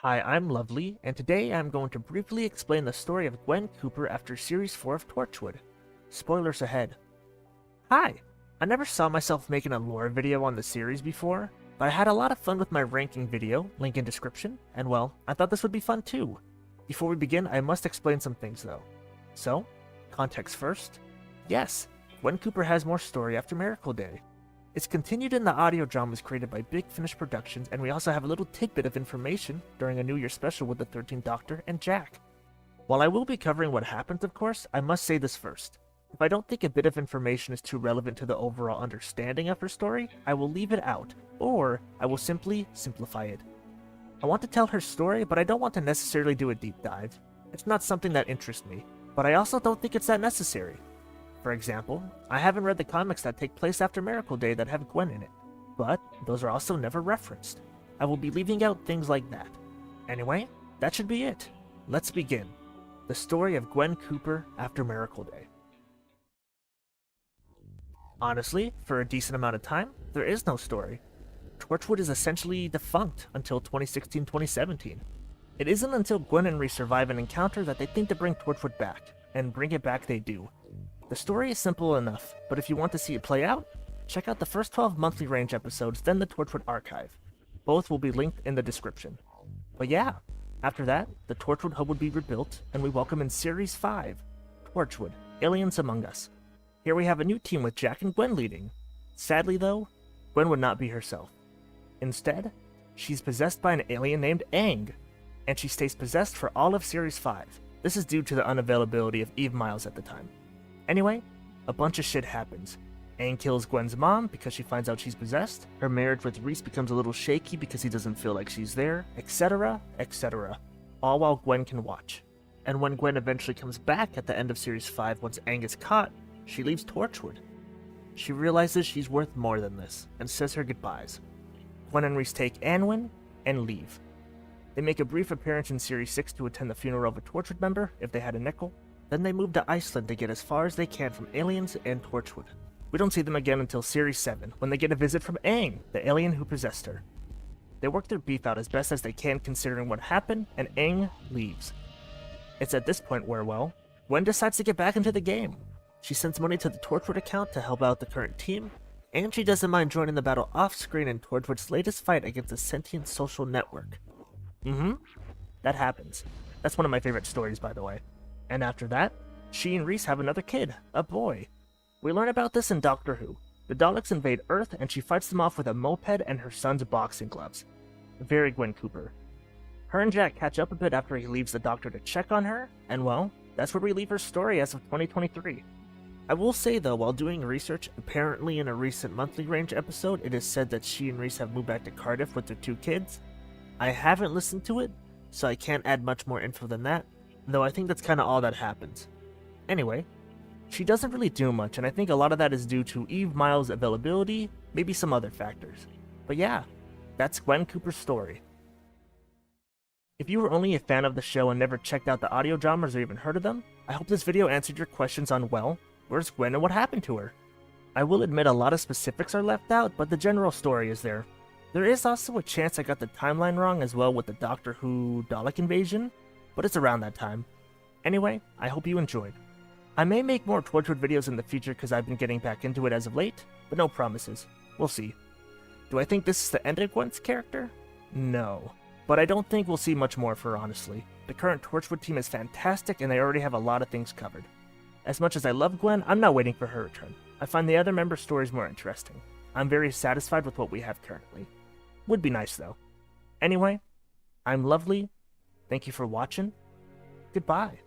Hi, I'm Lovely, and today I'm going to briefly explain the story of Gwen Cooper after Series 4 of Torchwood. Spoilers ahead. Hi! I never saw myself making a lore video on the series before, but I had a lot of fun with my ranking video, link in description, and well, I thought this would be fun too. Before we begin, I must explain some things though. So, context first. Yes, Gwen Cooper has more story after Miracle Day. It's continued in the audio dramas created by Big Finish Productions, and we also have a little tidbit of information during a New Year special with the 13th Doctor and Jack. While I will be covering what happens, of course, I must say this first. If I don't think a bit of information is too relevant to the overall understanding of her story, I will leave it out, or I will simply simplify it. I want to tell her story, but I don't want to necessarily do a deep dive. It's not something that interests me, but I also don't think it's that necessary. For example, I haven't read the comics that take place after Miracle Day that have Gwen in it, but those are also never referenced. I will be leaving out things like that. Anyway, that should be it. Let's begin. The story of Gwen Cooper after Miracle Day. Honestly, for a decent amount of time, there is no story. Torchwood is essentially defunct until 2016-2017. It isn't until Gwen and Rhys survive an encounter that they think to bring Torchwood back, and bring it back they do. The story is simple enough, but if you want to see it play out, check out the first 12 monthly range episodes, then the Torchwood archive. Both will be linked in the description. But yeah, after that, the Torchwood hub would be rebuilt, and we welcome in Series 5, Torchwood, Aliens Among Us. Here we have a new team with Jack and Gwen leading. Sadly though, Gwen would not be herself. Instead, she's possessed by an alien named Aang, and she stays possessed for all of Series 5. This is due to the unavailability of Eve Miles at the time. Anyway, a bunch of shit happens. Aang kills Gwen's mom because she finds out she's possessed, her marriage with Rhys becomes a little shaky because he doesn't feel like she's there, etc., etc. All while Gwen can watch. And when Gwen eventually comes back at the end of Series 5 once Aang is caught, she leaves Torchwood. She realizes she's worth more than this, and says her goodbyes. Gwen and Rhys take Anwen and leave. They make a brief appearance in Series 6 to attend the funeral of a Torchwood member, if they had a nickel. Then they move to Iceland to get as far as they can from aliens and Torchwood. We don't see them again until Series 7, when they get a visit from Aang, the alien who possessed her. They work their beef out as best as they can considering what happened, and Aang leaves. It's at this point where, well, Gwen decides to get back into the game. She sends money to the Torchwood account to help out the current team, and she doesn't mind joining the battle off-screen in Torchwood's latest fight against a sentient social network. That happens. That's one of my favorite stories, by the way. And after that, she and Rhys have another kid, a boy. We learn about this in Doctor Who. The Daleks invade Earth and she fights them off with a moped and her son's boxing gloves. Very Gwen Cooper. Her and Jack catch up a bit after he leaves the Doctor to check on her, and well, that's where we leave her story as of 2023. I will say though, while doing research, apparently in a recent monthly range episode, it is said that she and Rhys have moved back to Cardiff with their 2 kids. I haven't listened to it, so I can't add much more info than that, though I think that's kinda all that happens. Anyway, she doesn't really do much, and I think a lot of that is due to Eve Miles' availability, maybe some other factors. But yeah, that's Gwen Cooper's story. If you were only a fan of the show and never checked out the audio dramas or even heard of them, I hope this video answered your questions on, well, where's Gwen and what happened to her? I will admit a lot of specifics are left out, but the general story is there. There is also a chance I got the timeline wrong as well with the Doctor Who Dalek invasion, but it's around that time. Anyway, I hope you enjoyed. I may make more Torchwood videos in the future because I've been getting back into it as of late, but no promises. We'll see. Do I think this is the end of Gwen's character? No. But I don't think we'll see much more of her, honestly. The current Torchwood team is fantastic and they already have a lot of things covered. As much as I love Gwen, I'm not waiting for her return. I find the other members' stories more interesting. I'm very satisfied with what we have currently. Would be nice though. Anyway, I'm Lovely. Thank you for watching. Goodbye.